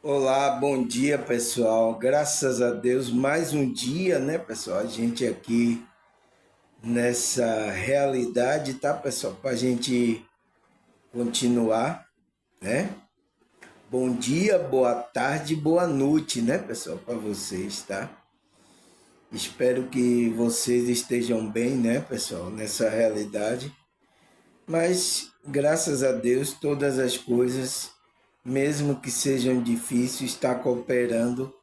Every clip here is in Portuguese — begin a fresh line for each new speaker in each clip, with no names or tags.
Olá, bom dia pessoal. Graças a Deus, mais um dia, né, pessoal? A gente aqui nessa realidade, tá, pessoal? Para a gente continuar, né? Bom dia, boa tarde, boa noite, né, pessoal? Para vocês, tá? Espero que vocês estejam bem, né, pessoal, nessa realidade. Mas, graças a Deus, todas as coisas, mesmo que sejam difíceis, está cooperando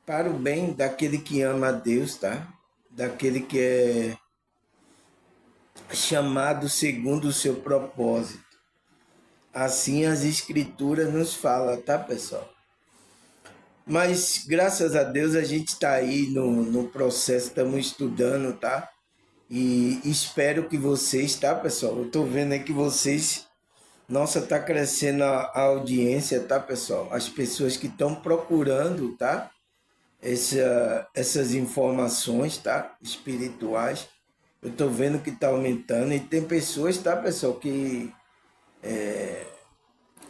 para o bem daquele que ama a Deus, tá? Daquele que é chamado segundo o seu propósito. Assim as escrituras nos falam, tá, pessoal? Mas graças a Deus a gente está aí no processo, estamos estudando, tá? E espero que vocês, tá, pessoal? Eu tô vendo aí que vocês, nossa, tá crescendo a audiência, tá, pessoal? As pessoas que estão procurando, tá? Essas informações, tá? Espirituais. Eu tô vendo que tá aumentando e tem pessoas, tá, pessoal, que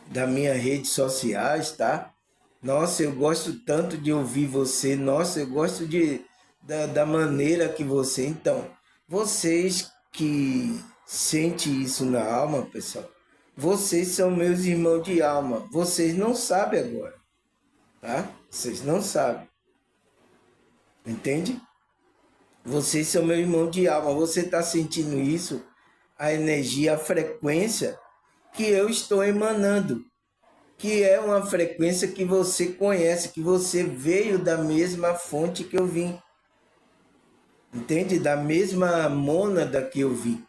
da minha redes sociais, tá? Nossa, eu gosto tanto de ouvir você. Nossa, eu gosto da maneira que você. Então, vocês que sentem isso na alma, pessoal, vocês são meus irmãos de alma. Vocês não sabem agora, tá? Vocês não sabem, entende? Vocês são meu irmão de alma. Você está sentindo isso? A energia, a frequência que eu estou emanando, que é uma frequência que você conhece, que você veio da mesma fonte que eu vim, entende? Da mesma mônada que eu vim.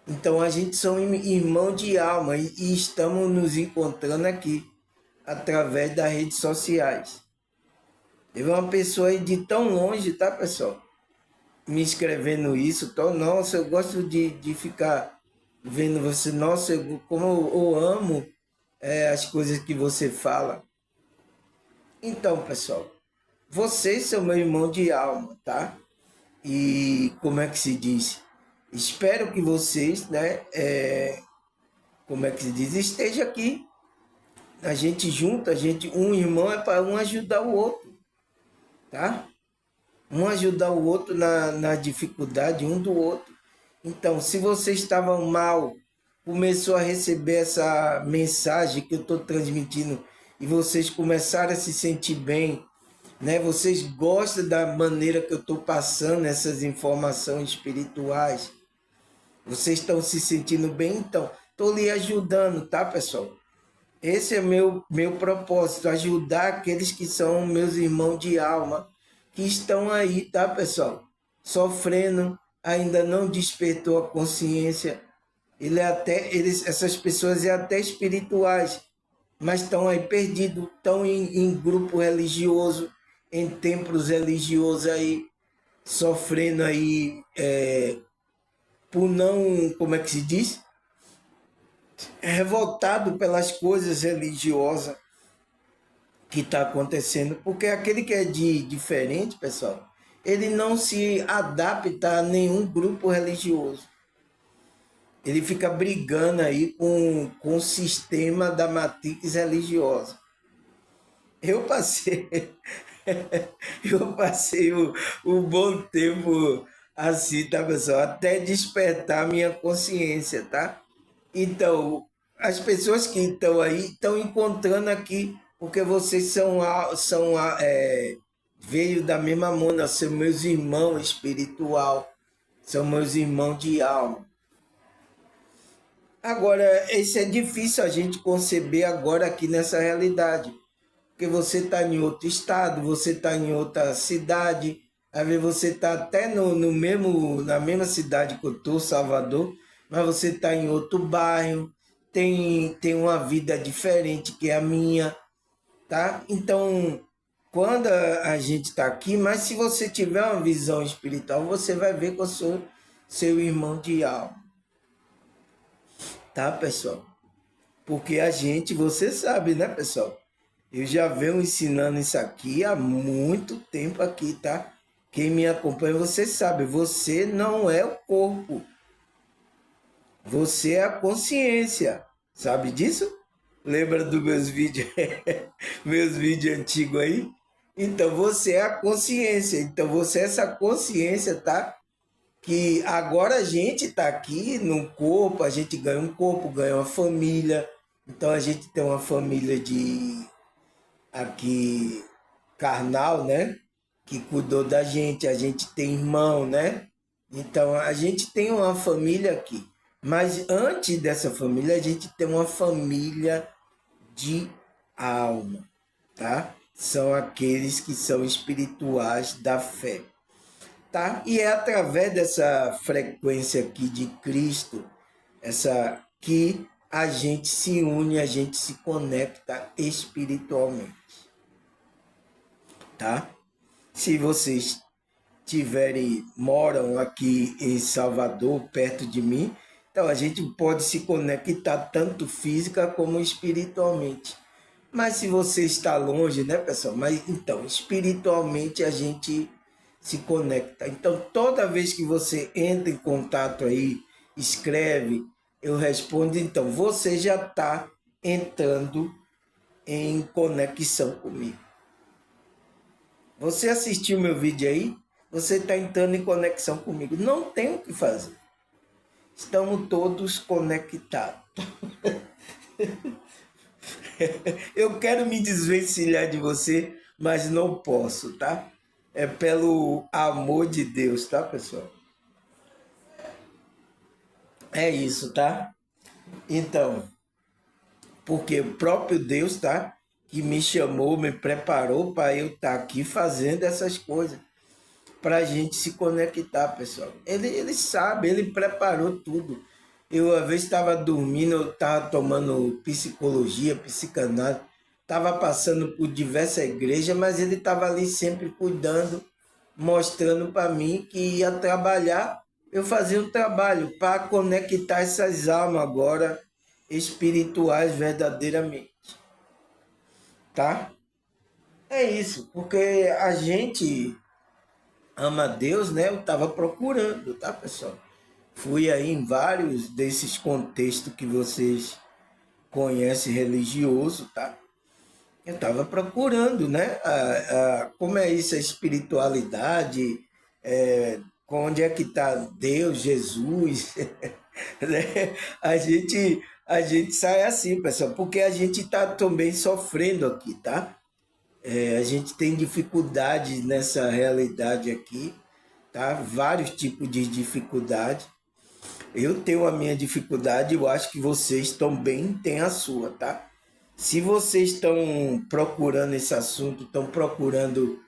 Então a gente são irmão de alma e estamos nos encontrando aqui através das redes sociais. Teve uma pessoa aí de tão longe, tá, pessoal? Me escrevendo isso, tô, nossa, eu gosto de ficar vendo você, nossa, como eu amo as coisas que você fala. Então, pessoal, vocês são meu irmão de alma, tá? E como é que se diz? Espero que vocês, né, como é que se diz, esteja aqui. A gente junto, a gente, um irmão é para um ajudar o outro, tá? Um ajudar o outro na dificuldade um do outro. Então, se vocês estavam mal, começou a receber essa mensagem que eu estou transmitindo e vocês começaram a se sentir bem, né? Vocês gostam da maneira que eu estou passando essas informações espirituais, vocês estão se sentindo bem, então estou lhe ajudando, tá, pessoal? Esse é meu propósito, ajudar aqueles que são meus irmãos de alma, que estão aí, tá, pessoal? Sofrendo, ainda não despertou a consciência. Essas pessoas é até espirituais, mas estão aí perdidos, estão em grupo religioso, em templos religiosos aí, sofrendo aí por não, como é que se diz? Revoltado pelas coisas religiosas que está acontecendo, porque aquele que é de diferente, pessoal, ele não se adapta a nenhum grupo religioso. Ele fica brigando aí com o sistema da matrix religiosa. Eu passei, eu passei o bom tempo assim, tá, pessoal? Até despertar minha consciência, tá? Então, as pessoas que estão aí estão encontrando aqui, porque vocês veio da mesma mona, são meus irmãos espiritual, são meus irmãos de alma. Agora, isso é difícil a gente conceber agora aqui nessa realidade, porque você está em outro estado, você está em outra cidade, às vezes você está até na mesma cidade que eu estou, Salvador, mas você está em outro bairro, tem uma vida diferente que a minha, tá? Então, quando a gente está aqui, mas se você tiver uma visão espiritual, você vai ver que eu sou seu irmão de alma, tá, pessoal? Porque a gente, você sabe, né, pessoal? Eu já venho ensinando isso aqui há muito tempo aqui, tá? Quem me acompanha, você sabe, você não é o corpo, você é a consciência. Sabe disso? Lembra dos meus vídeos, meus vídeos antigos aí? Então você é a consciência. Então você é essa consciência, tá? Que agora a gente tá aqui no corpo, a gente ganha um corpo, ganha uma família. Então a gente tem uma família de aqui carnal, né? Que cuidou da gente, a gente tem irmão, né? Então a gente tem uma família aqui. Mas antes dessa família, a gente tem uma família de alma, tá? São aqueles que são espirituais da fé, tá? E é através dessa frequência aqui de Cristo, essa que a gente se une, a gente se conecta espiritualmente, tá? Se vocês moram aqui em Salvador, perto de mim, então a gente pode se conectar tanto física como espiritualmente. Mas se você está longe, né, pessoal? Mas então, espiritualmente a gente se conecta. Então, toda vez que você entra em contato aí, escreve, eu respondo, então, você já está entrando em conexão comigo. Você assistiu meu vídeo aí? Você está entrando em conexão comigo. Não tem o que fazer. Estamos todos conectados. Eu quero me desvencilhar de você, mas não posso, tá? É pelo amor de Deus, tá, pessoal? É isso, tá? Então, porque o próprio Deus, tá? Que me chamou, me preparou para eu estar aqui fazendo essas coisas. Para a gente se conectar, pessoal. Ele sabe, ele preparou tudo. Eu, às vezes, estava dormindo, eu estava tomando psicologia, psicanálise, estava passando por diversas igrejas, mas ele estava ali sempre cuidando, mostrando para mim que ia trabalhar. Eu fazia um trabalho para conectar essas almas agora espirituais verdadeiramente, tá? É isso, porque a gente ama Deus, né? Eu estava procurando, tá, pessoal? Fui aí em vários desses contextos que vocês conhecem religioso, tá? Eu estava procurando, né? Como é isso, a espiritualidade, onde é que está Deus, Jesus, né? A gente sai assim, pessoal, porque a gente está também sofrendo aqui, tá? A gente tem dificuldade nessa realidade aqui, tá? Vários tipos de dificuldade. Eu tenho a minha dificuldade, eu acho que vocês também têm a sua, tá? Se vocês estão procurando esse assunto, estão procurando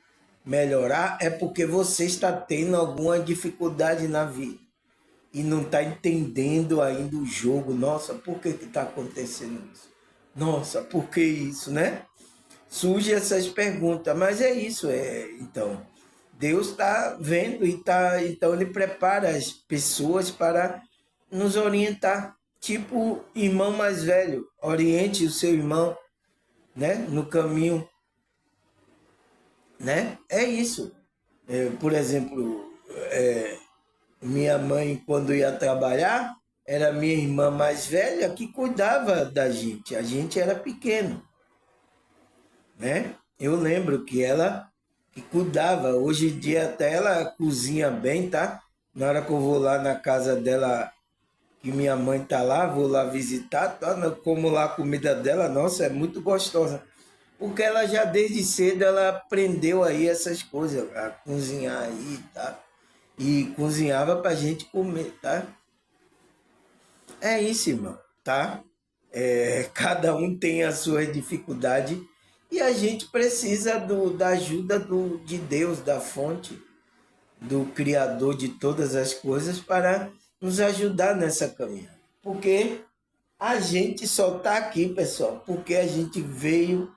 melhorar, é porque você está tendo alguma dificuldade na vida e não está entendendo ainda o jogo. Nossa, por que está acontecendo isso? Nossa, por que isso, né? Surgem essas perguntas, mas é isso, então. Deus está vendo e tá, então ele prepara as pessoas para nos orientar. Tipo, irmão mais velho, oriente o seu irmão, né, no caminho, né? É isso. Por exemplo, minha mãe, quando ia trabalhar, era minha irmã mais velha que cuidava da gente. A gente era pequeno, né? Eu lembro que ela que cuidava. Hoje em dia até ela cozinha bem, tá? Na hora que eu vou lá na casa dela, que minha mãe tá lá, vou lá visitar, tá? Eu como lá a comida dela, nossa, é muito gostosa. Porque ela já desde cedo ela aprendeu aí essas coisas, a cozinhar aí, tá? E cozinhava pra gente comer, tá? É isso, irmão, tá? Cada um tem a sua dificuldade e a gente precisa da ajuda de Deus, da fonte, do Criador de todas as coisas para nos ajudar nessa caminhada. Porque a gente só está aqui, pessoal, porque a gente veio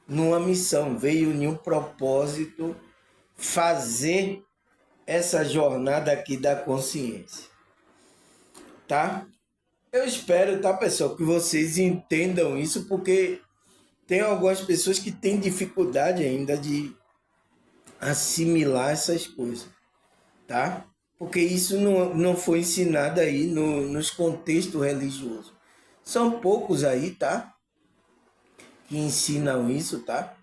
numa missão, veio em um propósito fazer essa jornada aqui da consciência, tá? Eu espero, tá, pessoal, que vocês entendam isso, porque tem algumas pessoas que têm dificuldade ainda de assimilar essas coisas, tá? Porque isso não foi ensinado aí nos contextos religiosos. São poucos aí, tá? que ensinam isso, tá?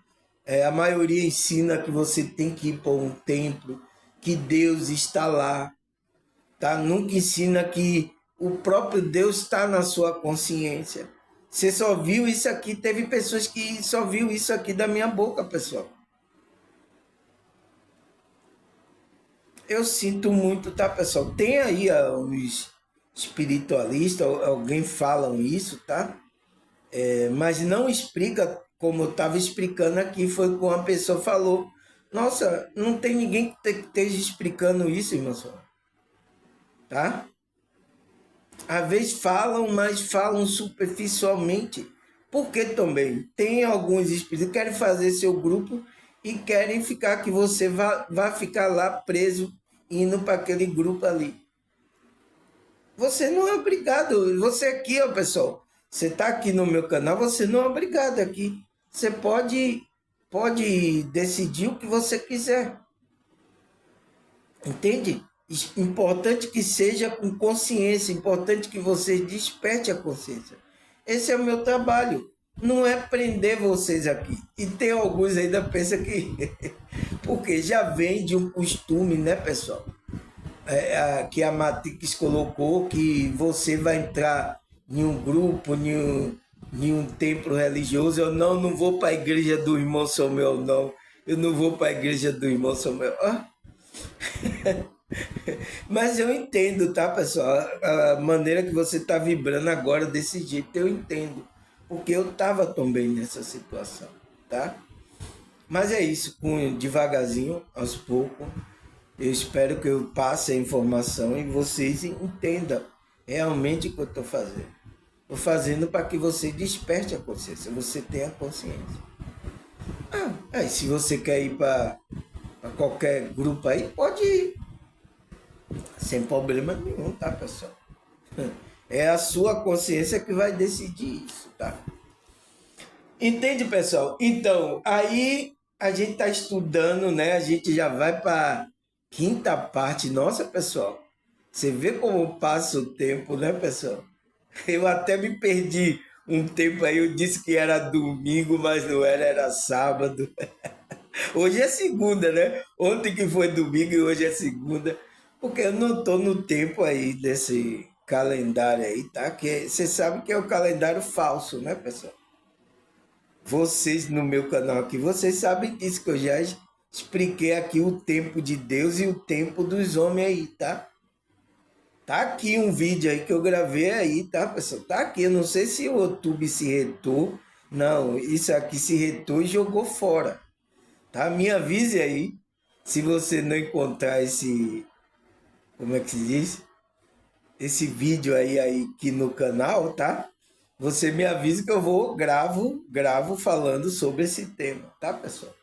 A maioria ensina que você tem que ir para um templo, que Deus está lá, tá? Nunca ensina que o próprio Deus está na sua consciência. Você só viu isso aqui, teve pessoas que só viu isso aqui da minha boca, pessoal. Eu sinto muito, tá, pessoal? Tem aí os espiritualistas, alguém falam isso, tá? Mas não explica como eu estava explicando aqui, foi com uma pessoa falou. Nossa, não tem ninguém que esteja explicando isso, irmão, tá? Às vezes falam, mas falam superficialmente. Porque também tem alguns espíritos que querem fazer seu grupo e querem ficar que você vá ficar lá preso, indo para aquele grupo ali. Você não é obrigado. Você aqui, ó, pessoal. Você está aqui no meu canal, você não é obrigado aqui. Você pode decidir o que você quiser. Entende? Importante que seja com consciência, importante que você desperte a consciência. Esse é o meu trabalho. Não é prender vocês aqui. E tem alguns ainda pensam que. Porque já vem de um costume, né, pessoal? Que a Matrix colocou, que você vai entrar em um grupo, em um templo religioso. Eu não vou para a igreja do irmão Samuel, não. Eu não vou para a igreja do irmão Samuel. Ah. Mas eu entendo, tá, pessoal? A maneira que você está vibrando agora desse jeito, eu entendo. Porque eu estava também nessa situação, tá? Mas é isso, devagarzinho, aos poucos. Eu espero que eu passe a informação e vocês entendam realmente o que eu estou fazendo. Estou fazendo para que você desperte a consciência, você tenha consciência. Aí se você quer ir para qualquer grupo aí, pode ir. Sem problema nenhum, tá, pessoal? É a sua consciência que vai decidir isso, tá? Entende, pessoal? Então, aí a gente está estudando, né? A gente já vai para quinta parte. Nossa, pessoal, você vê como passa o tempo, né, pessoal? Eu até me perdi um tempo aí. Eu disse que era domingo, mas não era, era sábado. Hoje é segunda, né? Ontem que foi domingo e hoje é segunda. Porque eu não estou no tempo aí desse calendário aí, tá? Que você sabe que é o calendário falso, né, pessoal? Vocês no meu canal aqui, vocês sabem disso, que eu já expliquei aqui o tempo de Deus e o tempo dos homens aí, tá? Tá aqui um vídeo aí que eu gravei aí, tá, pessoal? Tá aqui, eu não sei se o YouTube se retou. Não, isso aqui se retou e jogou fora, tá? Me avise aí, se você não encontrar esse, como é que se diz? Esse vídeo aí aqui no canal, tá? Você me avisa que eu vou gravo falando sobre esse tema, tá, pessoal?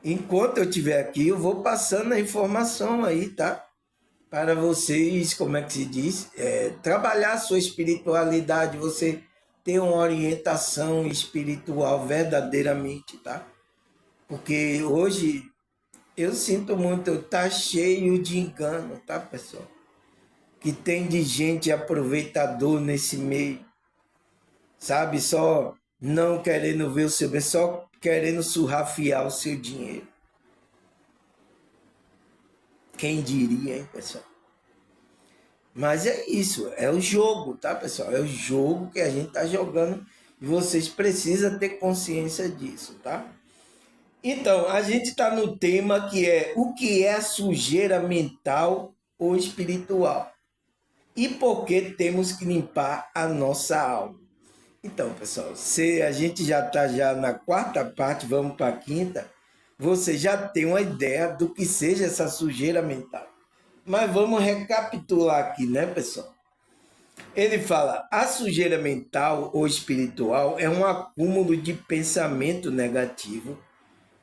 Enquanto eu estiver aqui, eu vou passando a informação aí, tá? Para vocês, como é que se diz? Trabalhar a sua espiritualidade, você ter uma orientação espiritual verdadeiramente, tá? Porque hoje eu sinto muito, tá cheio de engano, tá, pessoal? Que tem de gente aproveitador nesse meio, sabe? Só não querendo ver o seu bem, só querendo surrafiar o seu dinheiro. Quem diria, hein, pessoal? Mas é isso, é o jogo, tá, pessoal? É o jogo que a gente tá jogando e vocês precisam ter consciência disso, tá? Então, a gente está no tema que é o que é a sujeira mental ou espiritual e por que temos que limpar a nossa alma. Então, pessoal, se a gente já está já na quarta parte, vamos para a quinta, você já tem uma ideia do que seja essa sujeira mental. Mas vamos recapitular aqui, né, pessoal? Ele fala, a sujeira mental ou espiritual é um acúmulo de pensamento negativo,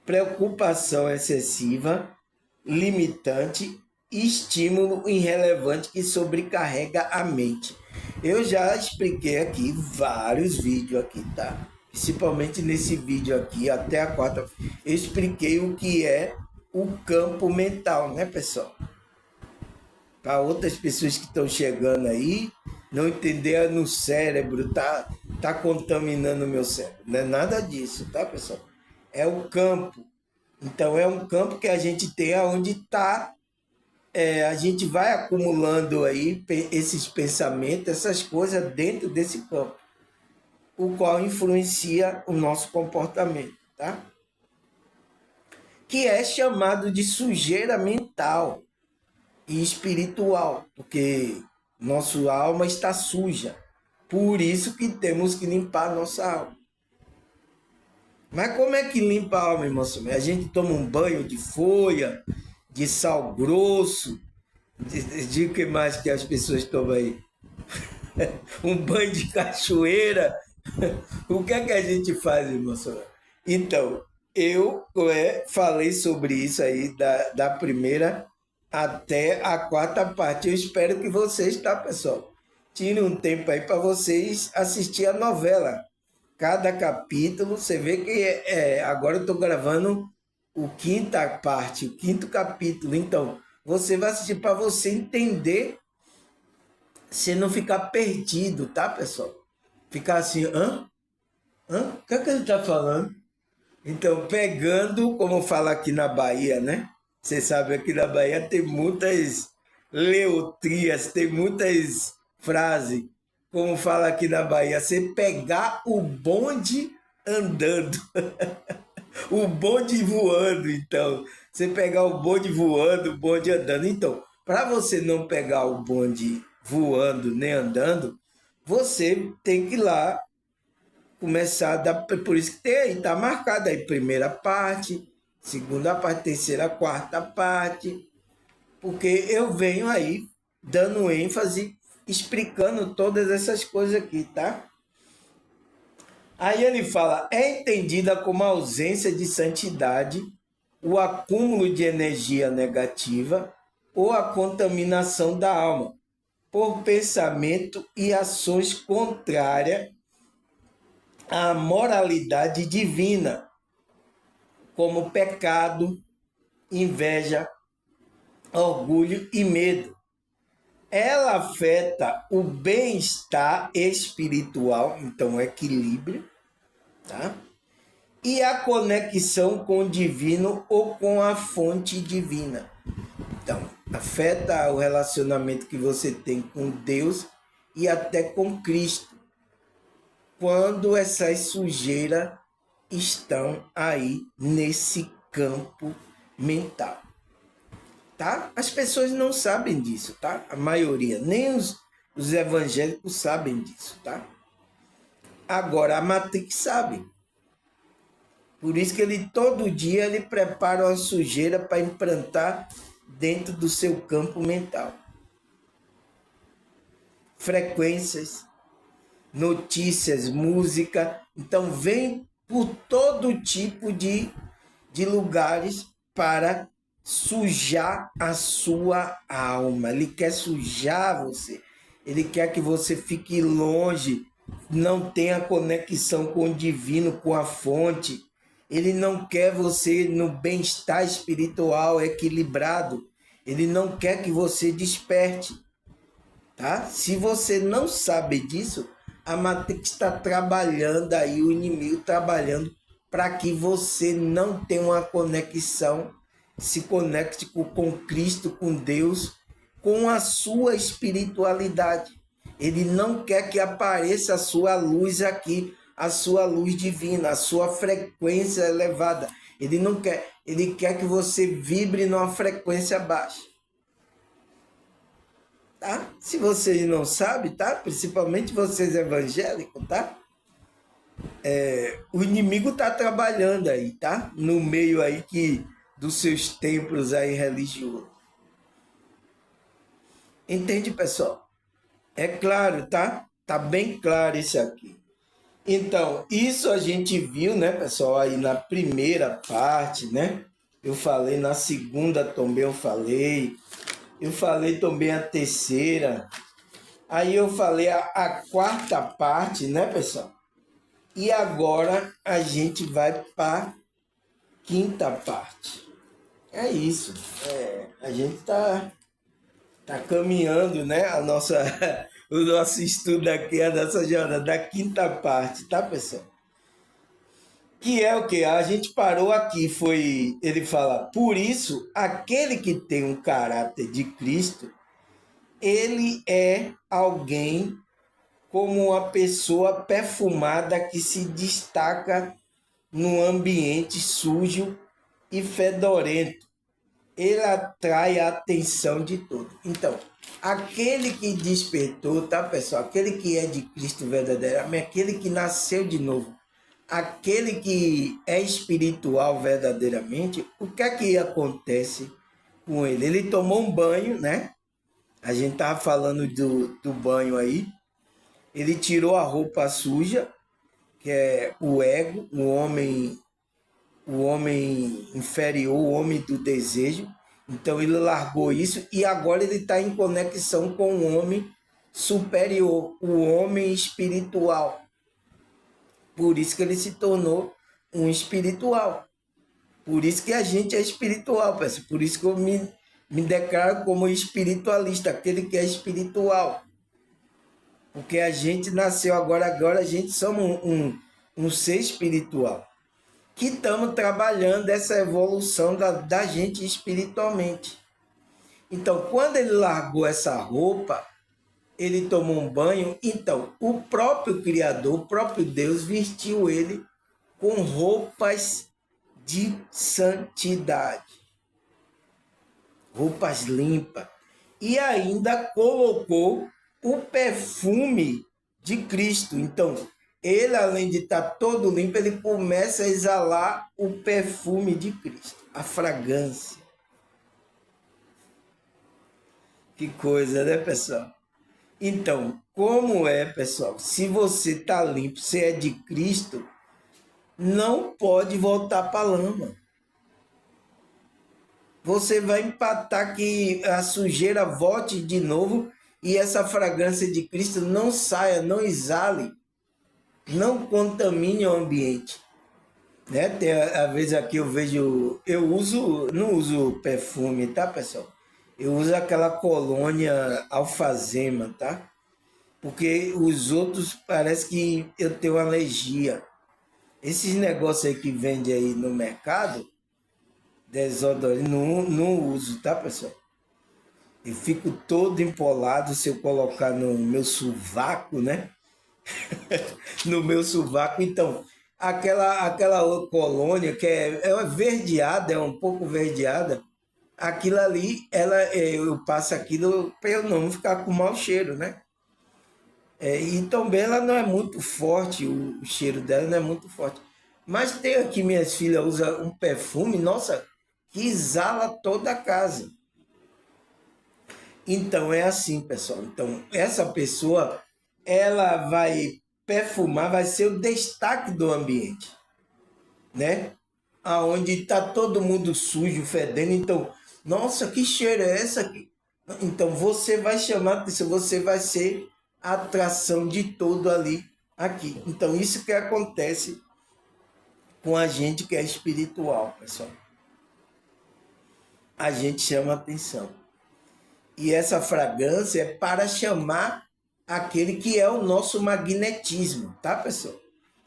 preocupação excessiva, limitante, estímulo irrelevante que sobrecarrega a mente. Eu já expliquei aqui vários vídeos aqui, tá? Principalmente nesse vídeo aqui, até a quarta, eu expliquei o que é o campo mental, né, pessoal? Para outras pessoas que estão chegando aí, não entenderam no cérebro, tá? está contaminando o meu cérebro. Não é nada disso, tá, pessoal? É o campo. Então, é um campo que a gente tem onde está, a gente vai acumulando aí esses pensamentos, essas coisas dentro desse campo, o qual influencia o nosso comportamento, tá? Que é chamado de sujeira mental e espiritual, porque nossa alma está suja. Por isso que temos que limpar a nossa alma. Mas como é que limpa a alma, irmão? A gente toma um banho de folha, de sal grosso, de que mais que as pessoas tomam aí? Um banho de cachoeira. O que é que a gente faz, irmão? Então, eu falei sobre isso aí, da primeira até a quarta parte. Eu espero que vocês, tá, pessoal? Tirem um tempo aí para vocês assistir a novela. Cada capítulo, você vê que agora eu estou gravando o quinta parte, o quinto capítulo. Então, você vai assistir para você entender, você não ficar perdido, tá, pessoal? Ficar assim, hã? Hã? O que é que ele está falando? Então, pegando, como fala aqui na Bahia, né? Você sabe, aqui na Bahia tem muitas leotrias, tem muitas frases. Como fala aqui na Bahia, você pegar o bonde andando, o bonde voando, então. Você pegar o bonde voando, o bonde andando. Então, para você não pegar o bonde voando nem andando, você tem que ir lá começar a dar. Por isso que tem aí, tá marcado aí, primeira parte, segunda parte, terceira, quarta parte, porque eu venho aí dando ênfase, explicando todas essas coisas aqui, tá? Aí ele fala, é entendida como a ausência de santidade, o acúmulo de energia negativa ou a contaminação da alma por pensamento e ações contrárias à moralidade divina, como pecado, inveja, orgulho e medo. Ela afeta o bem-estar espiritual, então o equilíbrio, tá? E a conexão com o divino ou com a fonte divina. Então, afeta o relacionamento que você tem com Deus e até com Cristo, quando essas sujeiras estão aí nesse campo mental. Tá? As pessoas não sabem disso, tá? A maioria, nem os evangélicos sabem disso, tá? Agora, a Matrix sabe. Por isso que ele todo dia ele prepara uma sujeira para implantar dentro do seu campo mental. Frequências, notícias, música. Então, vem por todo tipo de lugares para sujar a sua alma. Ele quer sujar você. Ele quer que você fique longe, não tenha conexão com o divino, com a fonte. Ele não quer você no bem-estar espiritual equilibrado. Ele não quer que você desperte. Tá? Se você não sabe disso, a Matrix está trabalhando aí, o inimigo trabalhando para que você não tenha uma conexão, se conecte com Cristo, com Deus, com a sua espiritualidade. Ele não quer que apareça a sua luz aqui, a sua luz divina, a sua frequência elevada. Ele não quer, ele quer que você vibre numa frequência baixa. Tá? Se vocês não sabem, tá? Principalmente vocês evangélicos, tá? O inimigo tá trabalhando aí, tá? No meio aí dos seus templos aí religiosos. Entende, pessoal? É claro, tá? Tá bem claro isso aqui. Então, isso a gente viu, né, pessoal, aí na primeira parte, né? Eu falei, na segunda também eu falei também a terceira. Aí eu falei a quarta parte, né, pessoal? E agora a gente vai para a quinta parte. É isso. A gente tá caminhando, né? A nossa o nosso estudo aqui, a nossa jornada da quinta parte, tá, pessoal? Que é o que? A gente parou aqui, foi. Ele fala, por isso, aquele que tem um caráter de Cristo, ele é alguém como uma pessoa perfumada que se destaca num ambiente sujo e fedorento. Ele atrai a atenção de todos. Então, aquele que despertou, tá, pessoal? Aquele que é de Cristo verdadeiramente, aquele que nasceu de novo, aquele que é espiritual verdadeiramente, o que é que acontece com ele? Ele tomou um banho, né? A gente estava falando do banho aí. Ele tirou a roupa suja, que é o ego, o homem inferior, o homem do desejo. Então ele largou isso e agora ele está em conexão com o homem superior, o homem espiritual. Por isso que ele se tornou um espiritual. Por isso que a gente é espiritual, pessoal. Por isso que eu me declaro como espiritualista, aquele que é espiritual. Porque a gente nasceu agora a gente somos um ser espiritual. Que estamos trabalhando essa evolução da gente espiritualmente. Então, quando ele largou essa roupa, ele tomou um banho, então o próprio Criador, o próprio Deus, vestiu ele com roupas de santidade, roupas limpas, e ainda colocou o perfume de Cristo. Então, ele, além de estar todo limpo, ele começa a exalar o perfume de Cristo, a fragrância. Que coisa, né, pessoal? Então, como é, pessoal? Se você está limpo, você é de Cristo, não pode voltar para a lama. Você vai empatar que a sujeira volte de novo e essa fragrância de Cristo não saia, não exale, não contamine o ambiente. Né? Tem, às vezes aqui eu vejo, não uso perfume, tá, pessoal? Eu uso aquela colônia alfazema, tá? Porque os outros parece que eu tenho alergia. Esses negócios aí que vende aí no mercado, desodorante, não uso, tá, pessoal? Eu fico todo empolado se eu colocar no meu sovaco, né? No meu sovaco. Então, aquela colônia que é verdeada, é um pouco verdeada, aquilo ali, eu passo aquilo para eu não ficar com mau cheiro, né? E também ela não é muito forte, o cheiro dela não é muito forte. Mas tem aqui, minhas filhas usam um perfume, nossa, que exala toda a casa. Então é assim, pessoal. Então, essa pessoa, ela vai perfumar, vai ser o destaque do ambiente, né? Aonde está todo mundo sujo, fedendo. Então, nossa, que cheiro é essa aqui? Então, você vai chamar atenção, você vai ser a atração de todo ali, aqui. Então, isso que acontece com a gente que é espiritual, pessoal. A gente chama atenção. E essa fragrância é para chamar aquele que é o nosso magnetismo, tá, pessoal?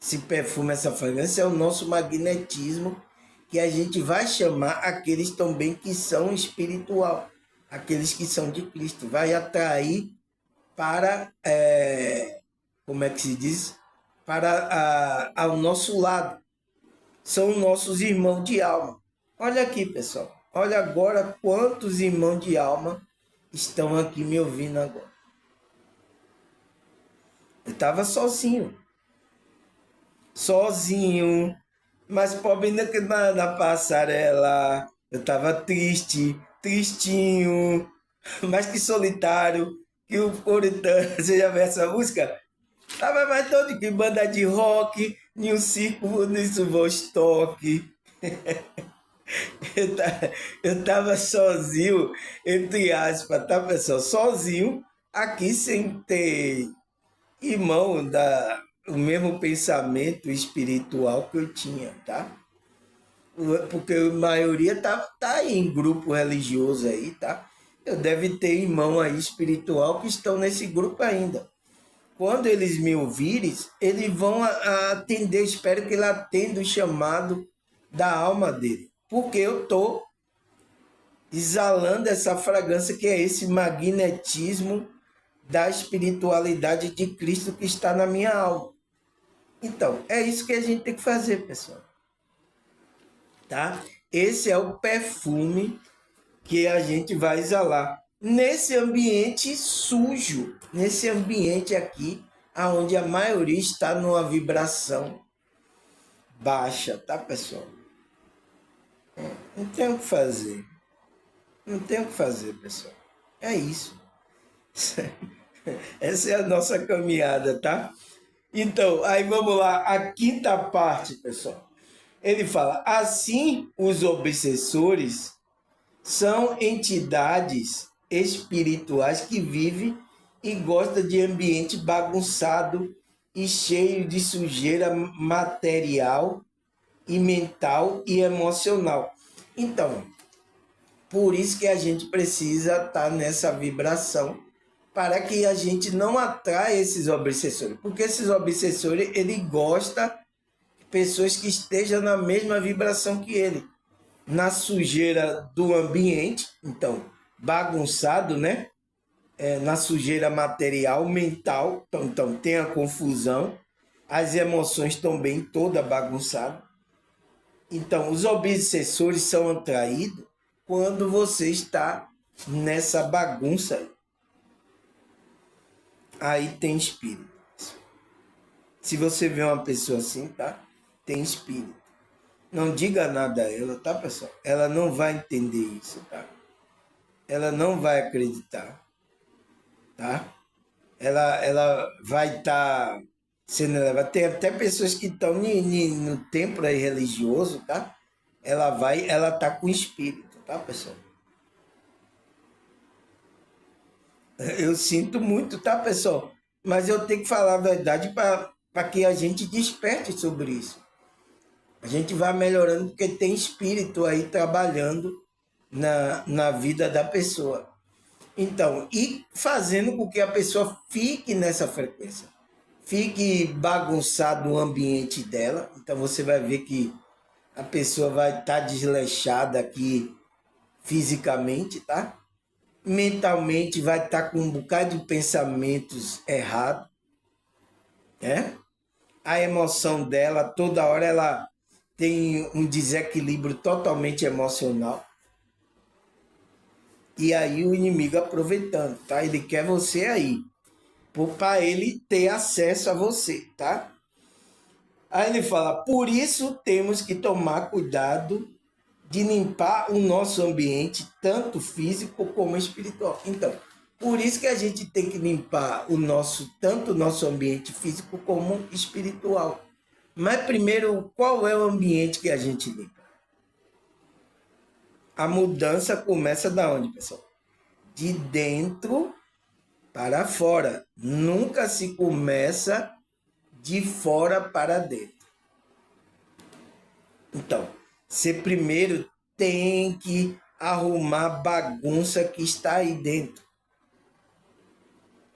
Esse perfume, essa fragrância é o nosso magnetismo que a gente vai chamar aqueles também que são espiritual, aqueles que são de Cristo. Vai atrair para, como é que se diz? Para ao nosso lado. São nossos irmãos de alma. Olha aqui, pessoal. Olha agora quantos irmãos de alma estão aqui me ouvindo agora. Eu estava sozinho, mas pobre na passarela. Eu estava triste, tristinho, mas que solitário, que o puritano. Você já viu essa música? Tava mais todo que banda de rock, em um circo nisso Vostok. Eu tava sozinho, entre aspas, tá, pessoal? Sozinho, aqui sem ter irmão o mesmo pensamento espiritual que eu tinha, tá? Porque a maioria tá aí em grupo religioso aí, tá? Eu deve ter irmão aí espiritual que estão nesse grupo ainda. Quando eles me ouvirem, eles vão atender, espero que ele atenda o chamado da alma dele. Porque eu estou exalando essa fragrância que é esse magnetismo da espiritualidade de Cristo que está na minha alma. Então, é isso que a gente tem que fazer, pessoal. Tá? Esse é o perfume que a gente vai exalar nesse ambiente sujo, nesse ambiente aqui, aonde a maioria está numa vibração baixa, tá, pessoal? Não tem o que fazer. Não tem o que fazer, pessoal. É isso. Essa é a nossa caminhada, tá? Então, aí vamos lá, a quinta parte, pessoal. Ele fala: assim, os obsessores são entidades espirituais que vivem e gostam de ambiente bagunçado e cheio de sujeira material e mental e emocional. Então, por isso que a gente precisa estar nessa vibração para que a gente não atraia esses obsessores. Porque esses obsessores, ele gosta de pessoas que estejam na mesma vibração que ele. Na sujeira do ambiente, então, bagunçado, né? Na sujeira material, mental, então tem a confusão, as emoções estão bem toda bagunçadas. Então, os obsessores são atraídos quando você está nessa bagunça. Aí tem espírito. Se você vê uma pessoa assim, tá? Tem espírito. Não diga nada a ela, tá, pessoal? Ela não vai entender isso, tá? Ela não vai acreditar, tá? Ela vai estar sendo levada. Tem até pessoas que estão no templo aí religioso, tá? Ela tá com espírito, tá, pessoal? Eu sinto muito, tá, pessoal? Mas eu tenho que falar a verdade para que a gente desperte sobre isso. A gente vai melhorando porque tem espírito aí trabalhando na vida da pessoa. Então, e fazendo com que a pessoa fique nessa frequência. Fique bagunçado o ambiente dela. Então você vai ver que a pessoa vai estar desleixada aqui fisicamente, tá? Mentalmente vai estar com um bocado de pensamentos errados, né? A emoção dela, toda hora ela tem um desequilíbrio totalmente emocional. E aí o inimigo aproveitando, tá? Ele quer você aí, para ele ter acesso a você, tá? Aí ele fala: por isso temos que tomar cuidado de limpar o nosso ambiente, tanto físico como espiritual. Então, por isso que a gente tem que limpar tanto o nosso ambiente físico como espiritual. Mas primeiro, qual é o ambiente que a gente limpa? A mudança começa da onde, pessoal? De dentro para fora. Nunca se começa de fora para dentro. Então, você primeiro tem que arrumar a bagunça que está aí dentro.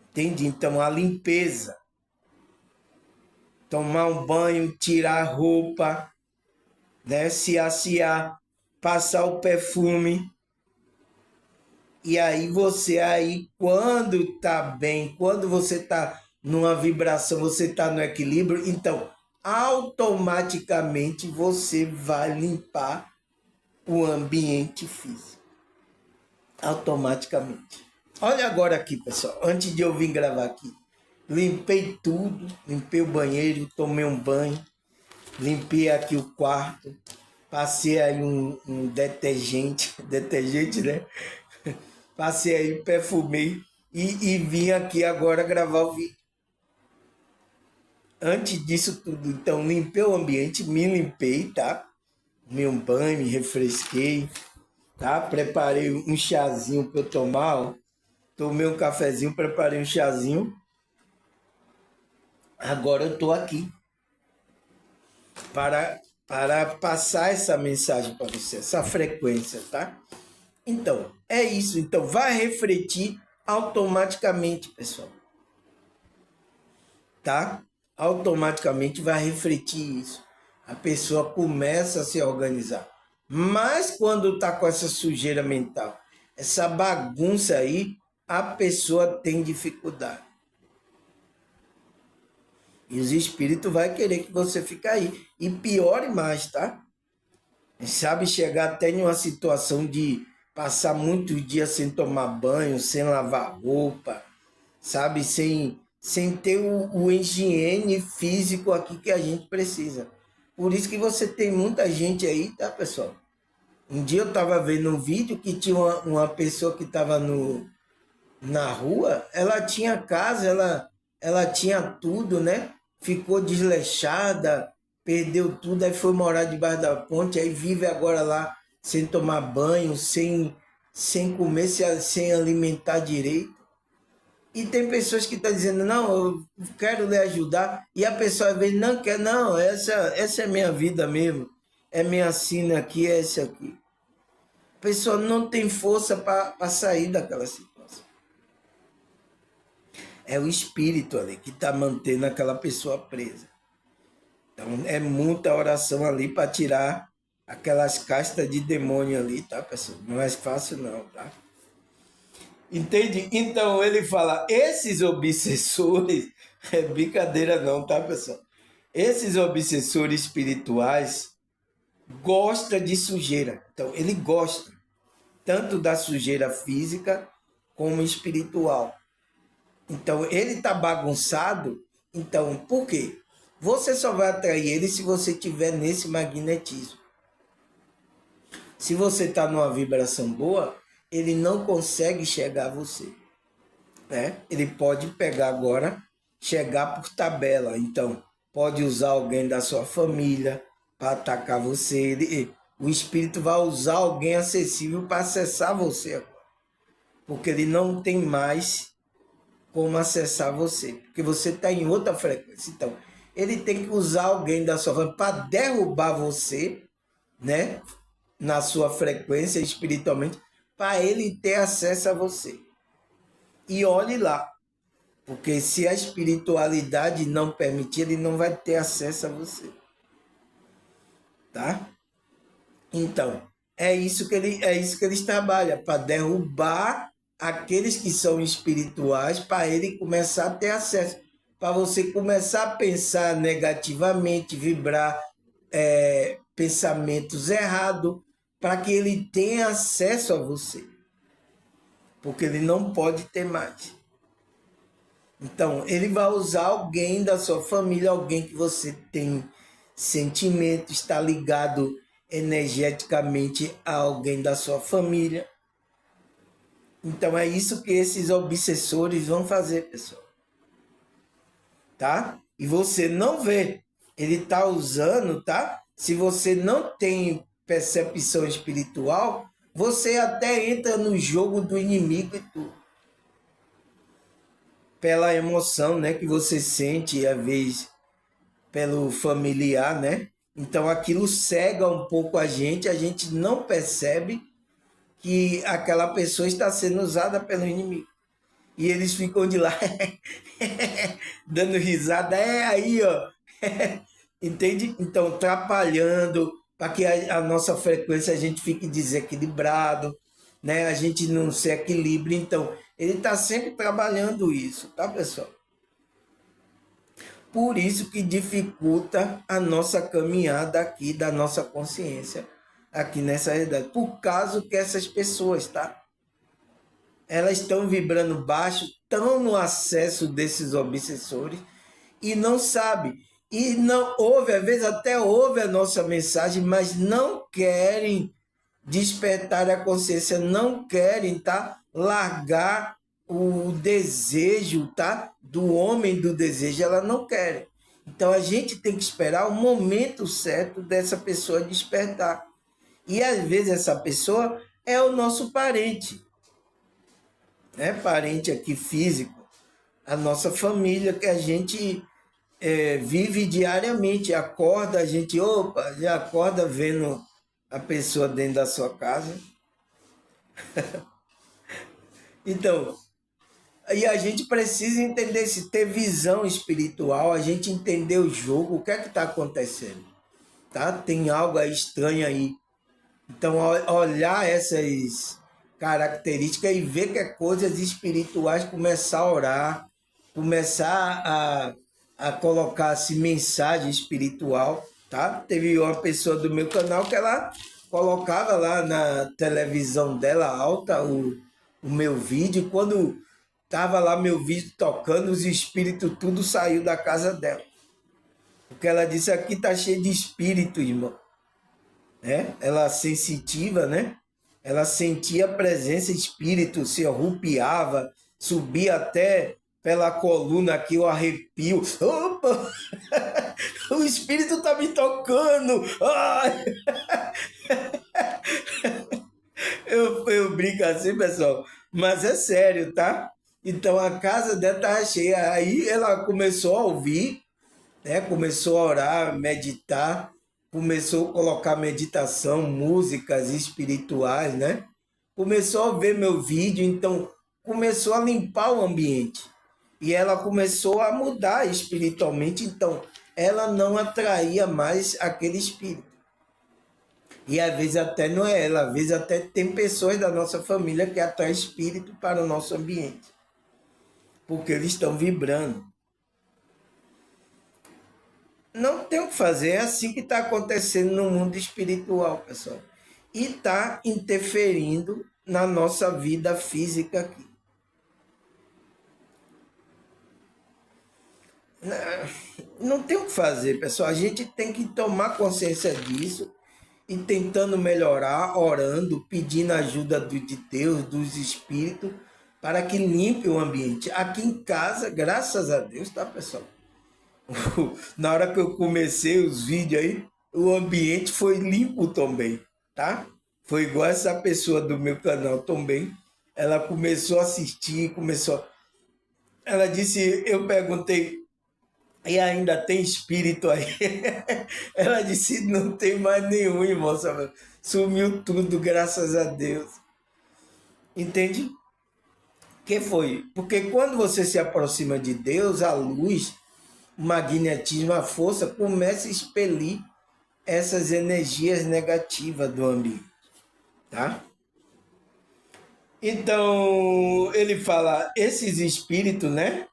Entende? Então, a limpeza. Tomar um banho, tirar a roupa, né? Se asear, passar o perfume. E aí quando tá bem, quando você tá numa vibração, você tá no equilíbrio, então automaticamente você vai limpar o ambiente físico. Automaticamente. Olha agora aqui, pessoal, antes de eu vir gravar aqui. Limpei tudo, limpei o banheiro, tomei um banho, limpei aqui o quarto, passei aí um detergente, né? Passei aí, perfumei e vim aqui agora gravar o vídeo. Antes disso tudo, então, limpei o ambiente, me limpei, tá? Tomei um banho, me refresquei, tá? Preparei um chazinho para eu tomar, ó. Tomei um cafezinho, preparei um chazinho. Agora eu tô aqui para passar essa mensagem para você, essa frequência, tá? Então, é isso. Então, vai refletir automaticamente, pessoal. Tá? Automaticamente vai refletir isso. A pessoa começa a se organizar. Mas quando tá com essa sujeira mental, essa bagunça aí, a pessoa tem dificuldade. E os espíritos vai querer que você fique aí. E piore mais, tá? Sabe, chegar até em uma situação de passar muitos dias sem tomar banho, sem lavar roupa, sabe? Sem ter o higiene físico aqui que a gente precisa. Por isso que você tem muita gente aí, tá, pessoal? Um dia eu estava vendo um vídeo que tinha uma pessoa que estava na rua, ela tinha casa, ela tinha tudo, né? Ficou desleixada, perdeu tudo, aí foi morar debaixo da ponte, aí vive agora lá sem tomar banho, sem comer, sem alimentar direito. E tem pessoas que estão dizendo, não, eu quero lhe ajudar, e a pessoa às vezes não quer, não, essa é minha vida mesmo, é minha sina aqui, é essa aqui. A pessoa não tem força para sair daquela situação. É o espírito ali que está mantendo aquela pessoa presa. Então é muita oração ali para tirar aquelas castas de demônio ali, tá, pessoal? Não é fácil não, tá? Entende? Então ele fala, esses obsessores, é brincadeira não, tá, pessoal? Esses obsessores espirituais gostam de sujeira. Então ele gosta tanto da sujeira física como espiritual. Então ele está bagunçado. Então por quê? Você só vai atrair ele se você tiver nesse magnetismo. Se você está numa vibração boa, ele não consegue chegar a você. Né? Ele pode pegar agora, chegar por tabela. Então, pode usar alguém da sua família para atacar você. O espírito vai usar alguém acessível para acessar você agora. Porque ele não tem mais como acessar você. Porque você está em outra frequência. Então, ele tem que usar alguém da sua família para derrubar você, né? Na sua frequência espiritualmente, para ele ter acesso a você. E olhe lá, porque se a espiritualidade não permitir, ele não vai ter acesso a você. Tá? Então, é isso que eles trabalham, para derrubar aqueles que são espirituais, para ele começar a ter acesso. Para você começar a pensar negativamente, vibrar pensamentos errados, para que ele tenha acesso a você. Porque ele não pode ter mais. Então, ele vai usar alguém da sua família, alguém que você tem sentimento, está ligado energeticamente a alguém da sua família. Então, é isso que esses obsessores vão fazer, pessoal. Tá? E você não vê. Ele está usando, tá? Se você não tem percepção espiritual, você até entra no jogo do inimigo e tudo. Pela emoção, né, que você sente, às vezes, pelo familiar, né? Então aquilo cega um pouco a gente não percebe que aquela pessoa está sendo usada pelo inimigo. E eles ficam de lá dando risada, é aí, ó. Entende? Então, atrapalhando para que a nossa frequência a gente fique desequilibrado, né? A gente não se equilibre. Então, ele está sempre trabalhando isso, tá, pessoal? Por isso que dificulta a nossa caminhada aqui da nossa consciência, aqui nessa realidade. Por causa que essas pessoas, tá? Elas estão vibrando baixo, estão no acesso desses obsessores e não sabe. E não ouve, às vezes até ouve a nossa mensagem, mas não querem despertar a consciência, não querem, tá? Largar o desejo, tá? Do homem do desejo, ela não quer. Então a gente tem que esperar o momento certo dessa pessoa despertar. E às vezes essa pessoa é o nosso parente, né? Parente aqui físico, a nossa família que a gente vive diariamente, acorda, a gente, opa, já acorda vendo a pessoa dentro da sua casa. Então, e a gente precisa entender, se ter visão espiritual, a gente entender o jogo, o que é que está acontecendo, tá? Tem algo aí estranho aí. Então, olhar essas características e ver que é coisas espirituais, começar a orar, começar a colocar assim, mensagem espiritual, tá? Teve uma pessoa do meu canal que ela colocava lá na televisão dela alta o meu vídeo, e quando tava lá meu vídeo tocando, os espíritos tudo saiu da casa dela. Porque ela disse, aqui tá cheio de espírito, irmão, né? Ela sensitiva, né? Ela sentia a presença, espírito se arrupiava, subia até pela coluna aqui o arrepio. Opa! O espírito tá me tocando! Ai! Eu brinco assim, pessoal, mas é sério, tá? Então a casa dela tava cheia. Aí ela começou a ouvir, né? Começou a orar, meditar, começou a colocar meditação, músicas espirituais, né? Começou a ver meu vídeo, então começou a limpar o ambiente. E ela começou a mudar espiritualmente, então ela não atraía mais aquele espírito. E às vezes até não é ela, às vezes até tem pessoas da nossa família que atraem espírito para o nosso ambiente, porque eles estão vibrando. Não tem o que fazer, é assim que está acontecendo no mundo espiritual, pessoal. E está interferindo na nossa vida física aqui. Não tem o que fazer, pessoal. A gente tem que tomar consciência disso e tentando melhorar, orando, pedindo ajuda de Deus, dos espíritos, para que limpe o ambiente. Aqui em casa, graças a Deus, tá, pessoal? Na hora que eu comecei os vídeos aí, o ambiente foi limpo também, tá? Foi igual essa pessoa do meu canal também. Ela começou a assistir, começou. Ela disse, eu perguntei, e ainda tem espírito aí? Ela disse, não tem mais nenhum, irmão. Sabe? Sumiu tudo, graças a Deus. Entende? Que foi? Porque quando você se aproxima de Deus, a luz, o magnetismo, a força começa a expelir essas energias negativas do ambiente, tá? Então, ele fala, esses espíritos, né?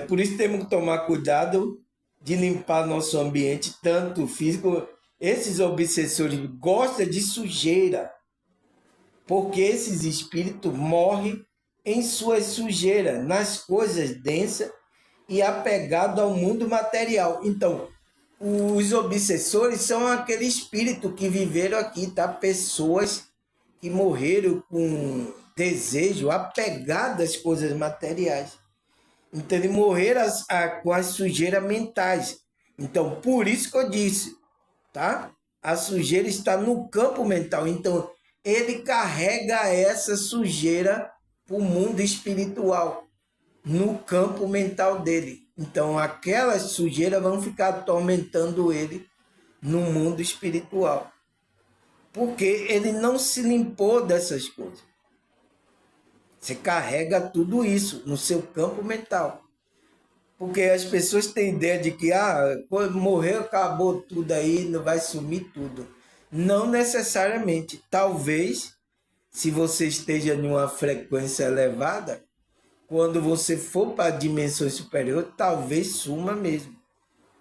Por isso temos que tomar cuidado de limpar nosso ambiente, tanto físico. Esses obsessores gostam de sujeira, porque esses espíritos morrem em suas sujeiras, nas coisas densas e apegados ao mundo material. Então, os obsessores são aquele espírito que viveram aqui, tá? Pessoas que morreram com desejo, apegadas às coisas materiais. Então, ele morreram com as sujeiras mentais. Então, por isso que eu disse, tá? A sujeira está no campo mental. Então, ele carrega essa sujeira para o mundo espiritual, no campo mental dele. Então, aquelas sujeiras vão ficar atormentando ele no mundo espiritual. Porque ele não se limpou dessas coisas. Você carrega tudo isso no seu campo mental. Porque as pessoas têm ideia de que quando morreu, acabou tudo aí, não vai sumir tudo. Não necessariamente. Talvez, se você esteja em uma frequência elevada, quando você for para a dimensão superior, talvez suma mesmo.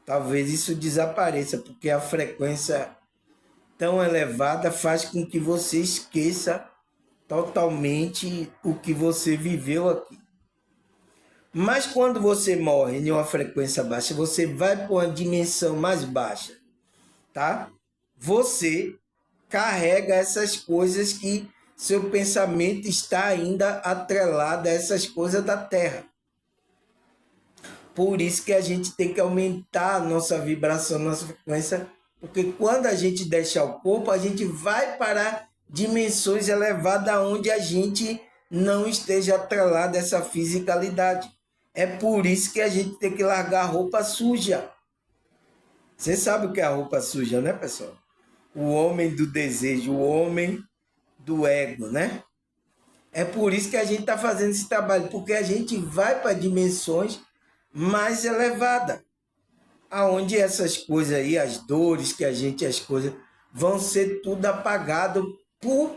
Talvez isso desapareça, porque a frequência tão elevada faz com que você esqueça totalmente o que você viveu aqui. Mas quando você morre em uma frequência baixa, você vai para uma dimensão mais baixa, tá? Você carrega essas coisas que seu pensamento está ainda atrelado a essas coisas da Terra. Por isso que a gente tem que aumentar a nossa vibração, nossa frequência, porque quando a gente deixar o corpo, a gente vai para dimensões elevadas onde a gente não esteja atrelado a essa fisicalidade. É por isso que a gente tem que largar a roupa suja. Você sabe o que é a roupa suja, né, pessoal? O homem do desejo, o homem do ego, né? É por isso que a gente está fazendo esse trabalho, porque a gente vai para dimensões mais elevadas, aonde essas coisas aí, as dores que a gente, as coisas, vão ser tudo apagado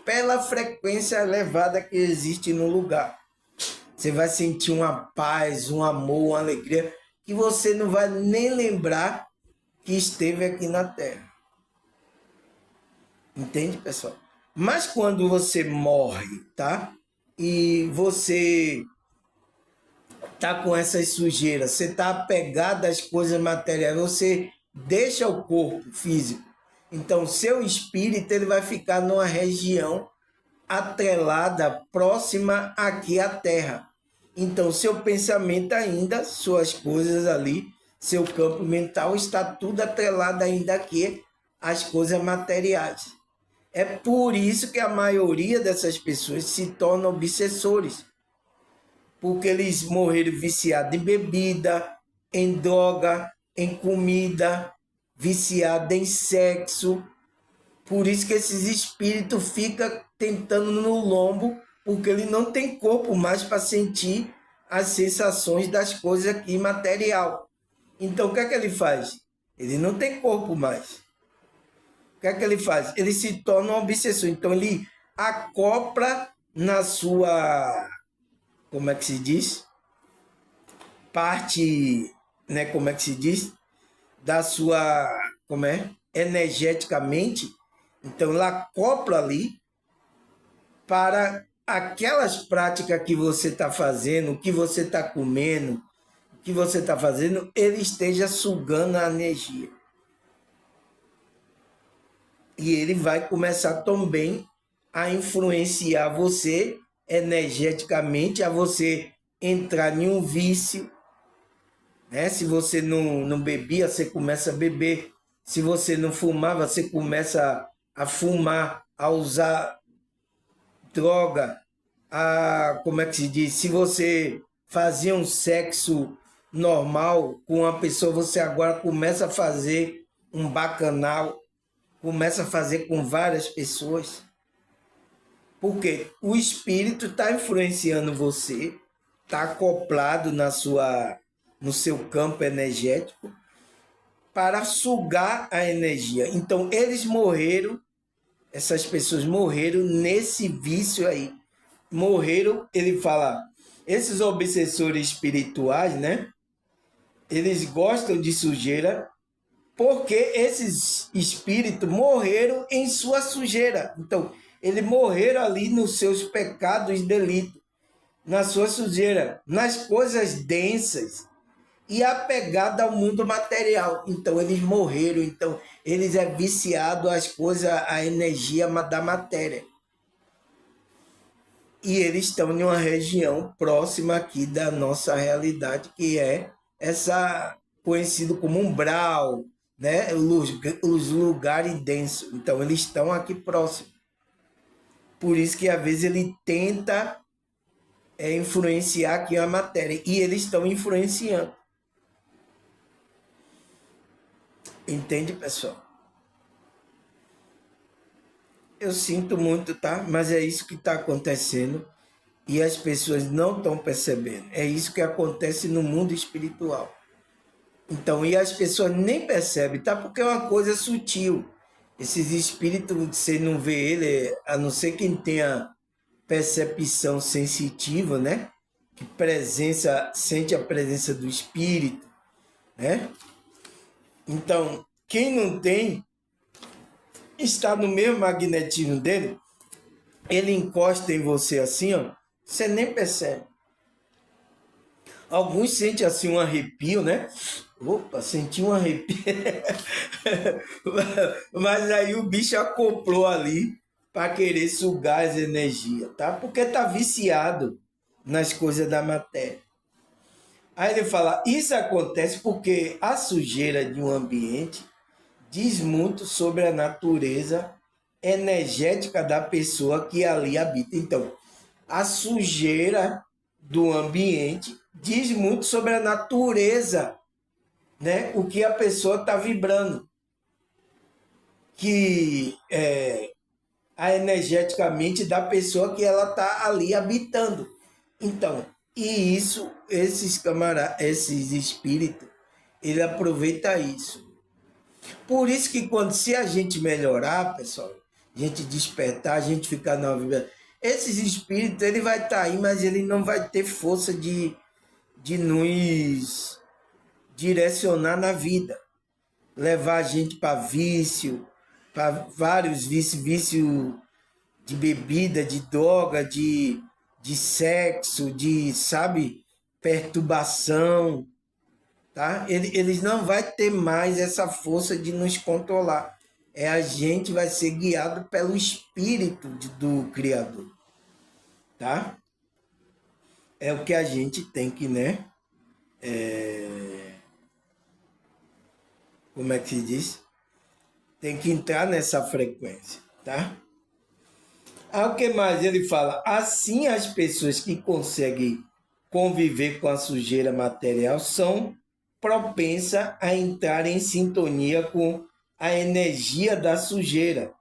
pela frequência elevada que existe no lugar. Você vai sentir uma paz, um amor, uma alegria, que você não vai nem lembrar que esteve aqui na Terra. Entende, pessoal? Mas quando você morre, tá? E você tá com essas sujeiras, você tá apegado às coisas materiais, você deixa o corpo físico. Então, seu espírito ele vai ficar numa região atrelada, próxima aqui à Terra. Então, seu pensamento ainda, suas coisas ali, seu campo mental está tudo atrelado ainda aqui às coisas materiais. É por isso que a maioria dessas pessoas se tornam obsessores, porque eles morreram viciados em bebida, em droga, em comida, viciados em sexo. Por isso que esses espíritos ficam tentando no lombo, porque ele não tem corpo mais para sentir as sensações das coisas aqui material. Então o que é que ele faz? Ele não tem corpo mais. O que é que ele faz? Ele se torna um obsessor. Então ele acopla na sua, como é que se diz? Parte, né, como é que se diz? Da sua, como é? Energeticamente. Então ela acopla ali para aquelas práticas que você está fazendo, o que você está comendo, o que você está fazendo, ele esteja sugando a energia. E ele vai começar também a influenciar você energeticamente, a você entrar em um vício. Né? Se você não bebia, você começa a beber. Se você não fumava, você começa a fumar, a usar droga, como é que se diz? Se você fazia um sexo normal com uma pessoa, você agora começa a fazer um bacanal, começa a fazer com várias pessoas. Porque o espírito está influenciando você, está acoplado no seu campo energético para sugar a energia. Então, eles morreram, essas pessoas morreram nesse vício aí. Morreram, ele fala, esses obsessores espirituais, né? Eles gostam de sujeira porque esses espíritos morreram em sua sujeira. Então, eles morreram ali nos seus pecados e delitos, na sua sujeira, nas coisas densas e apegada ao mundo material. Então, eles morreram. Então, eles é viciado às coisas, à energia da matéria. E eles estão em uma região próxima aqui da nossa realidade, que é essa conhecido como umbral, né? Os lugares densos. Então, eles estão aqui próximos. Por isso que, às vezes, ele tenta influenciar aqui a matéria. E eles estão influenciando. Entende, pessoal? Eu sinto muito, tá? Mas é isso que está acontecendo e as pessoas não estão percebendo. É isso que acontece no mundo espiritual. Então, e as pessoas nem percebem, tá? Porque é uma coisa sutil. Esses espíritos, você não vê ele, a não ser quem tenha percepção sensitiva, né? Que sente a presença do espírito, né? Então, quem não tem, está no mesmo magnetismo dele, ele encosta em você assim, ó, você nem percebe. Alguns sentem assim um arrepio, né? Opa, senti um arrepio. Mas aí o bicho acoplou ali para querer sugar as energias, tá? Porque tá viciado nas coisas da matéria. Aí ele fala, isso acontece porque a sujeira de um ambiente diz muito sobre a natureza energética da pessoa que ali habita. Então, a sujeira do ambiente diz muito sobre a natureza, né? O que a pessoa está vibrando. Que energeticamente da pessoa que ela está ali habitando. Então, e isso, esses espíritos, ele aproveita isso. Por isso que quando se a gente melhorar, pessoal, a gente despertar, a gente ficar na vida, esses espíritos, ele vai estar aí, mas ele não vai ter força de nos direcionar na vida, levar a gente para vício, para vários vício de bebida, de droga, de sexo, de, sabe, perturbação, tá? Eles não vai ter mais essa força de nos controlar. A gente vai ser guiado pelo espírito do Criador, tá? É o que a gente tem que, né? Como é que se diz? Tem que entrar nessa frequência, tá? O que mais ele fala? Assim, as pessoas que conseguem conviver com a sujeira material são propensas a entrar em sintonia com a energia da sujeira.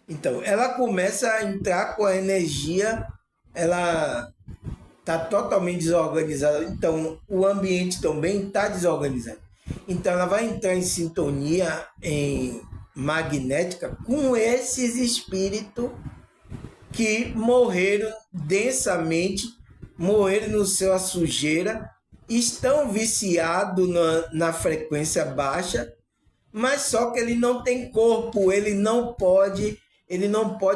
Então, ela começa a entrar com a energia, ela está totalmente desorganizada. Então, o ambiente também está desorganizado. Então, ela vai entrar em sintonia magnética com esses espíritos que morreram densamente, morreram no céu a sujeira, estão viciados na frequência baixa, mas só que ele não tem corpo, ele não pode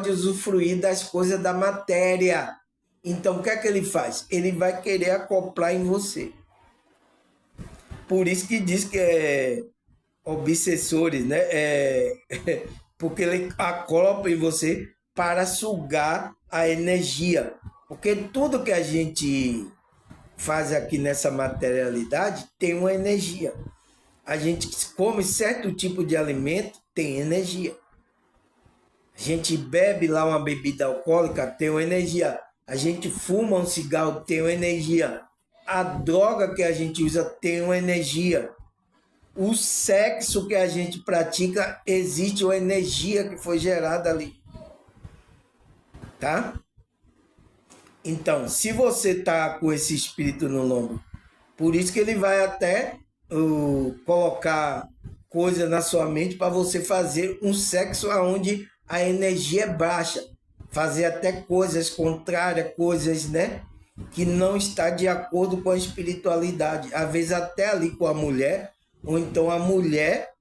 usufruir das coisas da matéria. Então, o que é que ele faz? Ele vai querer acoplar em você. Por isso que diz que é obsessores, né? Porque ele acopla em você para sugar a energia. Porque tudo que a gente faz aqui nessa materialidade tem uma energia. A gente come certo tipo de alimento, tem energia. A gente bebe lá uma bebida alcoólica, tem uma energia. A gente fuma um cigarro, tem uma energia. A droga que a gente usa tem uma energia. O sexo que a gente pratica, existe uma energia que foi gerada ali. Tá? Então, se você tá com esse espírito no lombo, por isso que ele vai até colocar coisa na sua mente para você fazer um sexo onde a energia é baixa, fazer até coisas contrárias, coisas, né, que não está de acordo com a espiritualidade, às vezes até ali com a mulher, ou então a mulher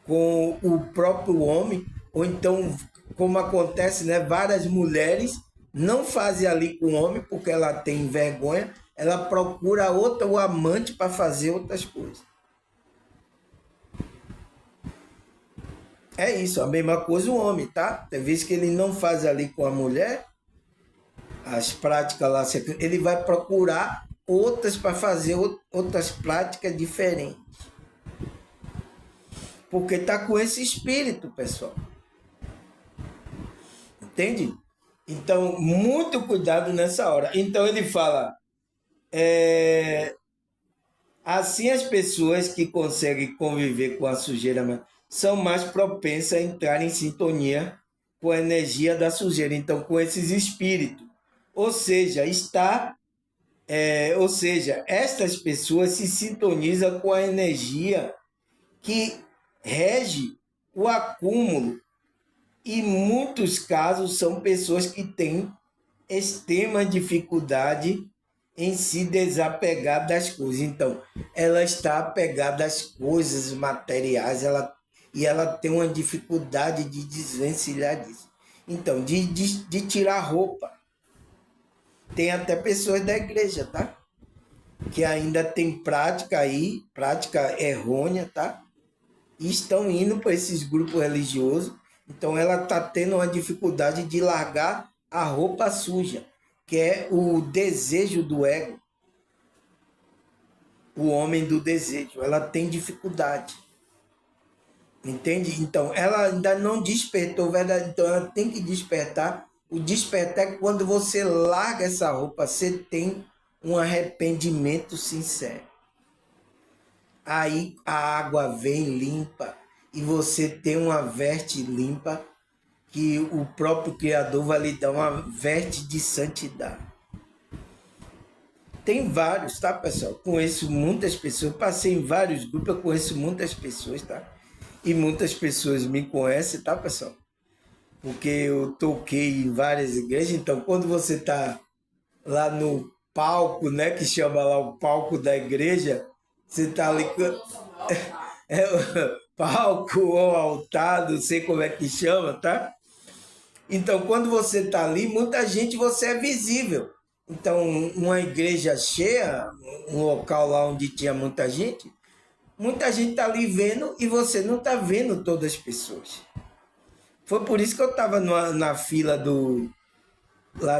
com o próprio homem, ou então, como acontece, né, várias mulheres não fazem ali com o homem porque ela tem vergonha, ela procura o amante para fazer outras coisas. É isso, a mesma coisa o homem, tá? Tem vezes que ele não faz ali com a mulher, as práticas lá, ele vai procurar outras para fazer outras práticas diferentes. Porque tá com esse espírito, pessoal. Entende? Então, muito cuidado nessa hora. Então ele fala, assim as pessoas que conseguem conviver com a sujeira são mais propensas a entrar em sintonia com a energia da sujeira, então com esses espíritos. Ou seja, estas pessoas se sintonizam com a energia que rege o acúmulo. E em muitos casos são pessoas que têm extrema dificuldade em se desapegar das coisas. Então, ela está apegada às coisas materiais, e ela tem uma dificuldade de desvencilhar disso. Então, de tirar roupa. Tem até pessoas da igreja, tá? Que ainda tem prática aí, prática errônea, tá? E estão indo para esses grupos religiosos. Então, ela está tendo uma dificuldade de largar a roupa suja, que é o desejo do ego, o homem do desejo. Ela tem dificuldade, entende? Então, ela ainda não despertou, verdade? Então, ela tem que despertar. O despertar é quando você larga essa roupa, você tem um arrependimento sincero. Aí a água vem limpa e você tem uma veste limpa que o próprio Criador vai lhe dar uma veste de santidade. Tem vários, tá, pessoal? Conheço muitas pessoas, passei em vários grupos, eu conheço muitas pessoas, tá? E muitas pessoas me conhecem, tá, pessoal? Porque eu toquei em várias igrejas, então quando você tá lá no palco, né, que chama lá o palco da igreja, você tá ali... É o palco ou altar, não sei como é que chama, tá? Então, quando você está ali, muita gente, você é visível. Então, uma igreja cheia, um local lá onde tinha muita gente está ali vendo e você não está vendo todas as pessoas. Foi por isso que eu estava na fila lá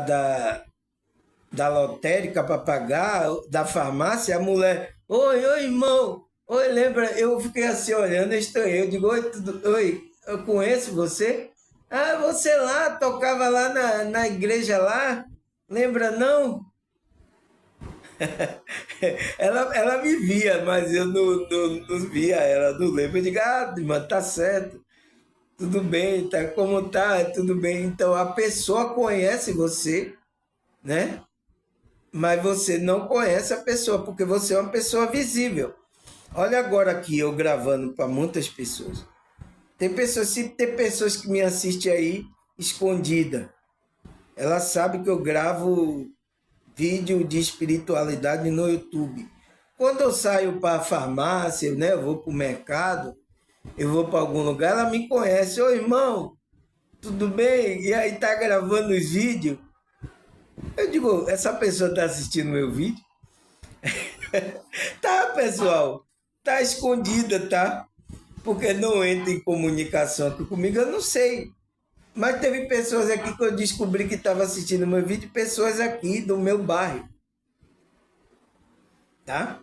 da lotérica para pagar, da farmácia, a mulher, oi, irmão, oi, lembra? Eu fiquei assim olhando, estranhei, eu digo, oi, eu conheço você? Ah, você lá, tocava lá na igreja lá, lembra não? Ela me via, mas eu não via ela, não lembro. Eu digo, irmã, tá certo, tudo bem, tá como tá, tudo bem. Então a pessoa conhece você, né? Mas você não conhece a pessoa, porque você é uma pessoa visível. Olha agora aqui eu gravando para muitas pessoas. Se tem pessoas que me assistem aí escondida. Ela sabe que eu gravo vídeo de espiritualidade no YouTube. Quando eu saio para a farmácia, né, eu vou para o mercado, eu vou para algum lugar, ela me conhece. Ô irmão, tudo bem? E aí tá gravando os vídeos? Eu digo, essa pessoa está assistindo meu vídeo? Tá, pessoal, tá escondida, tá? Porque não entra em comunicação aqui comigo, eu não sei. Mas teve pessoas aqui que eu descobri que estavam assistindo meu vídeo, pessoas aqui do meu bairro, tá?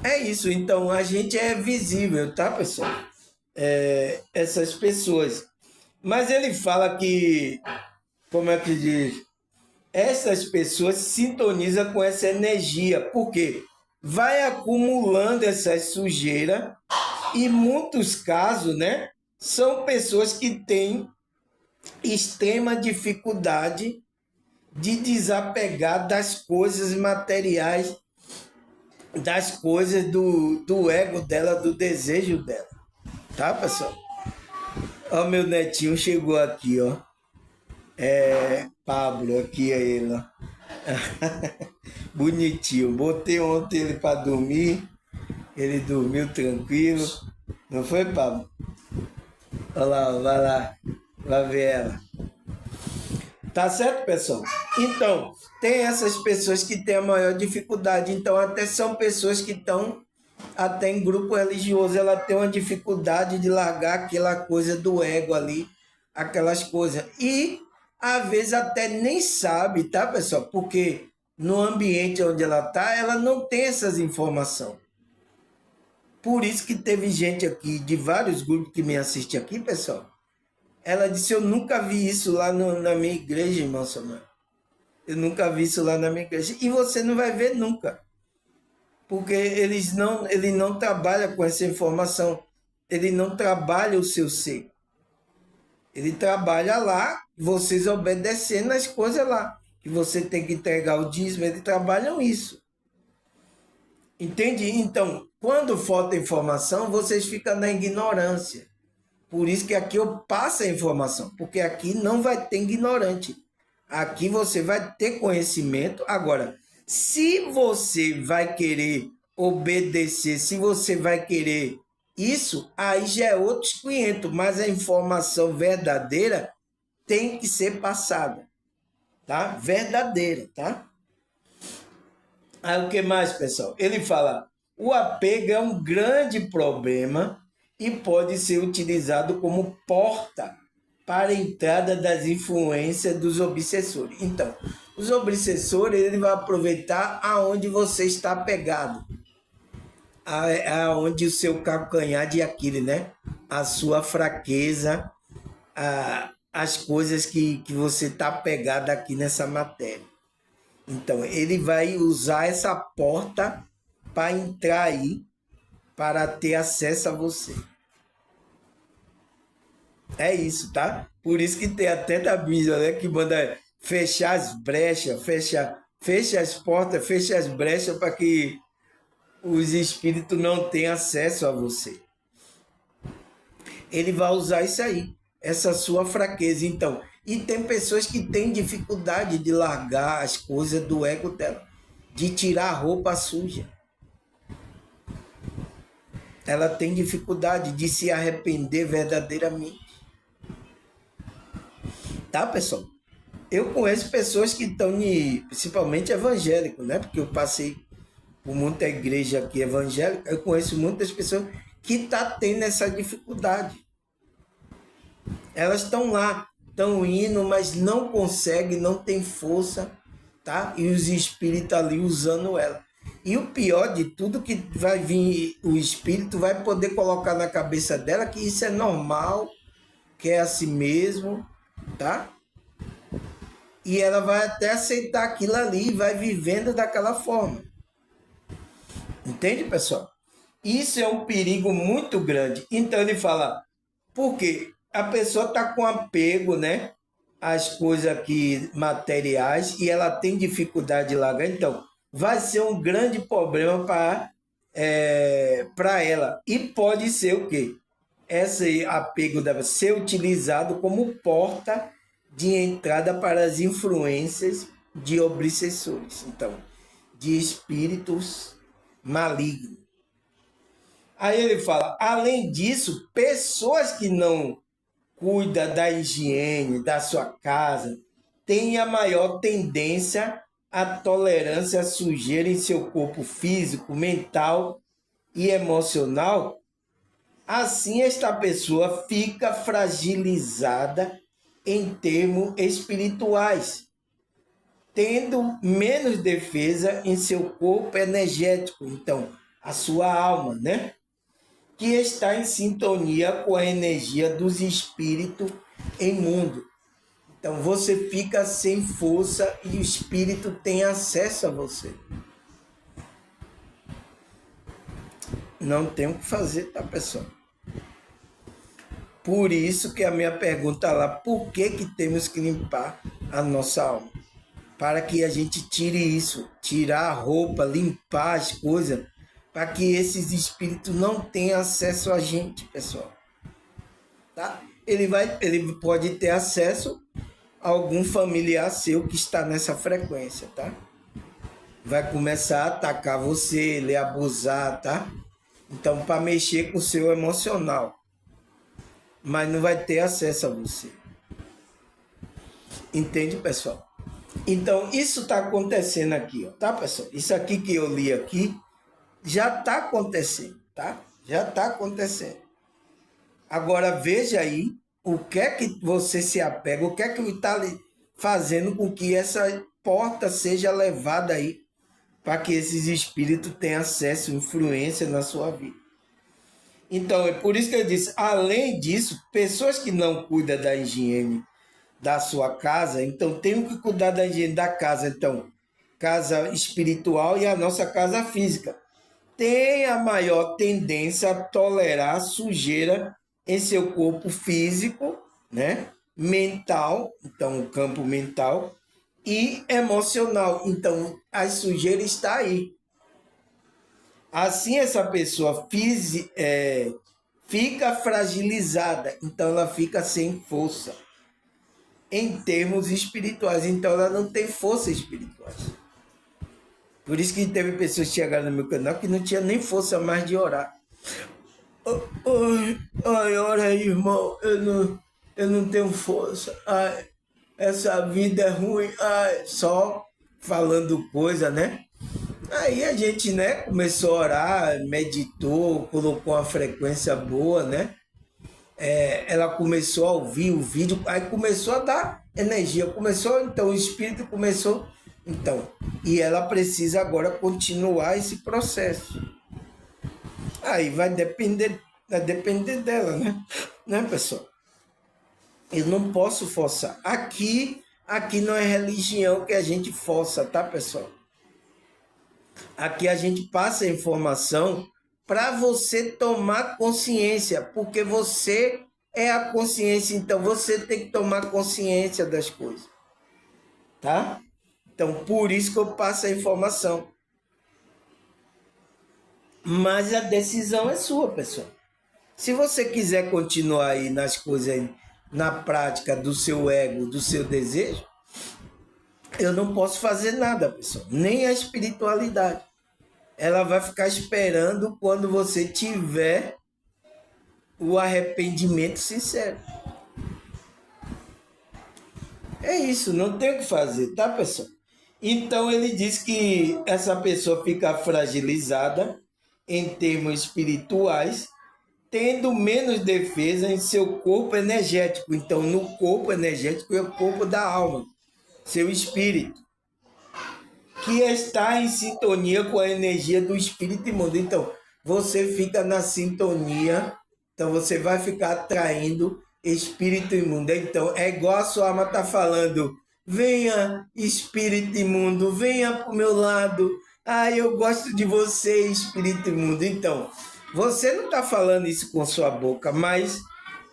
É isso, então a gente é visível, tá, pessoal? Essas pessoas. Mas ele fala que, como é que diz? Essas pessoas sintonizam com essa energia, porque vai acumulando essa sujeira e muitos casos, né, são pessoas que têm extrema dificuldade de desapegar das coisas materiais, das coisas do ego dela, do desejo dela. Tá, pessoal? Ó, meu netinho chegou aqui, ó. Pablo, aqui é ele, ó. Bonitinho. Botei ontem ele para dormir. Ele dormiu tranquilo. Não foi, Pablo? Olha lá, vai lá. Vai ver ela. Tá certo, pessoal? Então, tem essas pessoas que têm a maior dificuldade. Então, até são pessoas que estão até em grupo religioso. Ela tem uma dificuldade de largar aquela coisa do ego ali, aquelas coisas. E, às vezes, até nem sabe, tá, pessoal? Porque no ambiente onde ela tá, ela não tem essas informações. Por isso que teve gente aqui, de vários grupos que me assistem aqui, pessoal. Ela disse, eu nunca vi isso lá na minha igreja, irmão Samuel. Eu nunca vi isso lá na minha igreja. E você não vai ver nunca. Porque ele não trabalha com essa informação. Ele não trabalha o seu ser. Ele trabalha lá, vocês obedecendo as coisas lá. Que você tem que entregar o dízimo, eles trabalham isso. Entende? Então, quando falta informação, vocês ficam na ignorância. Por isso que aqui eu passo a informação, porque aqui não vai ter ignorante. Aqui você vai ter conhecimento. Agora, se você vai querer obedecer, se você vai querer isso, aí já é outros 500, mas a informação verdadeira tem que ser passada, tá? Verdadeira, tá? Aí o que mais, pessoal? Ele fala, o apego é um grande problema e pode ser utilizado como porta para a entrada das influências dos obsessores. Então, os obsessores, ele vai aproveitar aonde você está apegado, aonde o seu calcanhar de Aquiles, né? A sua fraqueza, as coisas que você está apegado aqui nessa matéria. Então, ele vai usar essa porta para entrar aí, para ter acesso a você. É isso, tá? Por isso que tem até da Bíblia, né? Que manda fechar as brechas, fecha as portas, fecha as brechas para que os espíritos não tenham acesso a você. Ele vai usar isso aí, essa sua fraqueza. Então, e tem pessoas que têm dificuldade de largar as coisas do ego dela, de tirar a roupa suja. Ela tem dificuldade de se arrepender verdadeiramente. Tá, pessoal? Eu conheço pessoas que estão, principalmente evangélicos, né? Porque eu passei por muita igreja aqui evangélica, eu conheço muitas pessoas que estão tendo essa dificuldade. Elas estão lá, estão indo, mas não conseguem, não tem força, tá? E os espíritos ali usando ela. E o pior de tudo que vai vir, o espírito vai poder colocar na cabeça dela que isso é normal, que é assim mesmo, tá? E ela vai até aceitar aquilo ali e vai vivendo daquela forma. Entende, pessoal? Isso é um perigo muito grande. Então ele fala, porque a pessoa está com apego, né? Às coisas aqui materiais e ela tem dificuldade de largar. Então, vai ser um grande problema para ela. E pode ser o quê? Esse apego deve ser utilizado como porta de entrada para as influências de obsessores. Então, de espíritos malignos. Aí ele fala, além disso, pessoas que não cuidam da higiene da sua casa têm a maior tendência à tolerância à sujeira em seu corpo físico, mental e emocional. Assim, esta pessoa fica fragilizada em termos espirituais, tendo menos defesa em seu corpo energético, então, a sua alma, né? Que está em sintonia com a energia dos espíritos em mundo. Então você fica sem força e o espírito tem acesso a você. Não tem o que fazer, tá, pessoal? Por isso que a minha pergunta lá, por que que temos que limpar a nossa alma? Para que a gente tire isso, tirar a roupa, limpar as coisas, para que esses espíritos não tenham acesso a gente, pessoal. Tá? Ele pode ter acesso a algum familiar seu que está nessa frequência, tá? Vai começar a atacar você, lhe abusar, tá? Então, para mexer com o seu emocional, mas não vai ter acesso a você. Entende, pessoal? Então, isso está acontecendo aqui, ó, tá, pessoal? Isso aqui que eu li aqui já está acontecendo, tá? Já está acontecendo. Agora, veja aí o que é que você se apega, o que é que está fazendo com que essa porta seja levada aí para que esses espíritos tenham acesso, influência na sua vida. Então, é por isso que eu disse, além disso, pessoas que não cuidam da higiene da sua casa, então tem que cuidar da higiene da casa, então, casa espiritual e a nossa casa física. Tem a maior tendência a tolerar sujeira em seu corpo físico, né? Mental, então o campo mental, e emocional. Então, a sujeira está aí. Assim, essa pessoa fica fragilizada, então ela fica sem força em termos espirituais. Então, ela não tem força espiritual. Por isso que teve pessoas que chegaram no meu canal que não tinha nem força mais de orar. Ai, ora aí, irmão, eu não tenho força. Ai, essa vida é ruim. Ai, só falando coisa, né? Aí a gente, né, começou a orar, meditou, colocou uma frequência boa, né? Ela começou a ouvir o vídeo, aí começou a dar energia, começou, então o espírito começou, então, e ela precisa agora continuar esse processo. Aí vai depender dela, né, pessoal? Eu não posso forçar. Aqui não é religião que a gente força, tá, pessoal? Aqui a gente passa a informação para você tomar consciência, porque você é a consciência. Então, você tem que tomar consciência das coisas, tá? Então, por isso que eu passo a informação. Mas a decisão é sua, pessoal. Se você quiser continuar aí nas coisas, na prática do seu ego, do seu desejo, eu não posso fazer nada, pessoal. Nem a espiritualidade. Ela vai ficar esperando quando você tiver o arrependimento sincero. É isso, não tem o que fazer, tá, pessoal? Então ele diz que essa pessoa fica fragilizada em termos espirituais, tendo menos defesa em seu corpo energético. Então, no corpo energético é o corpo da alma, seu espírito, que está em sintonia com a energia do espírito imundo. Então, você fica na sintonia, então você vai ficar atraindo espírito imundo. Então, é igual a sua alma está falando: venha, espírito imundo, venha para o meu lado. Ah, eu gosto de você, espírito imundo. Então, você não está falando isso com sua boca, mas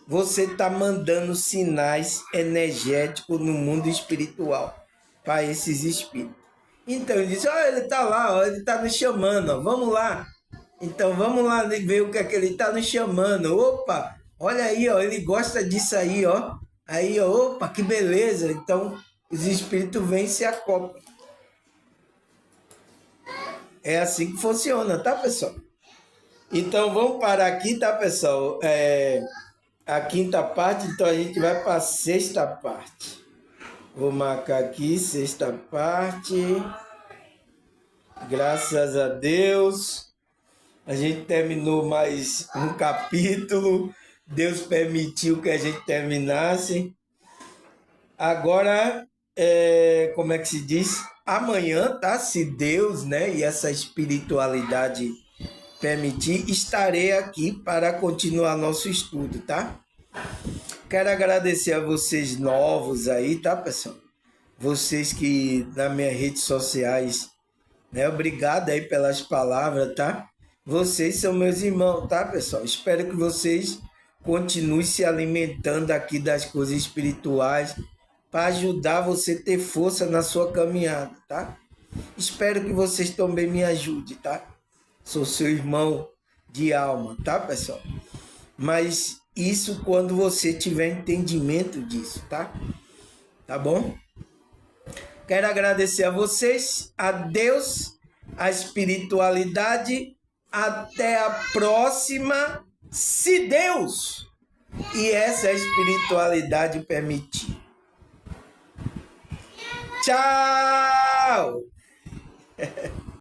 você está mandando sinais energéticos no mundo espiritual para esses espíritos. Então ele disse: olha, ele está lá, ó, ele está nos chamando, ó, vamos lá. Então vamos lá ver o que é que ele está nos chamando. Opa, olha aí, ó, ele gosta disso aí, ó. Aí, ó, opa, que beleza. Então os espíritos vêm e se acoplam. É assim que funciona, tá, pessoal? Então vamos parar aqui, tá, pessoal? A quinta parte, então a gente vai para a sexta parte. Vou marcar aqui, sexta parte. Graças a Deus. A gente terminou mais um capítulo. Deus permitiu que a gente terminasse. Agora, como é que se diz? Amanhã, tá? Se Deus, né, e essa espiritualidade permitir, estarei aqui para continuar nosso estudo, tá? Quero agradecer a vocês novos aí, tá, pessoal? Vocês que nas minhas redes sociais, né? Obrigado aí pelas palavras, tá? Vocês são meus irmãos, tá, pessoal? Espero que vocês continuem se alimentando aqui das coisas espirituais para ajudar você a ter força na sua caminhada, tá? Espero que vocês também me ajudem, tá? Sou seu irmão de alma, tá, pessoal? Mas isso quando você tiver entendimento disso, tá? Tá bom? Quero agradecer a vocês, a Deus, a espiritualidade. Até a próxima, se Deus e essa espiritualidade permitir. Tchau!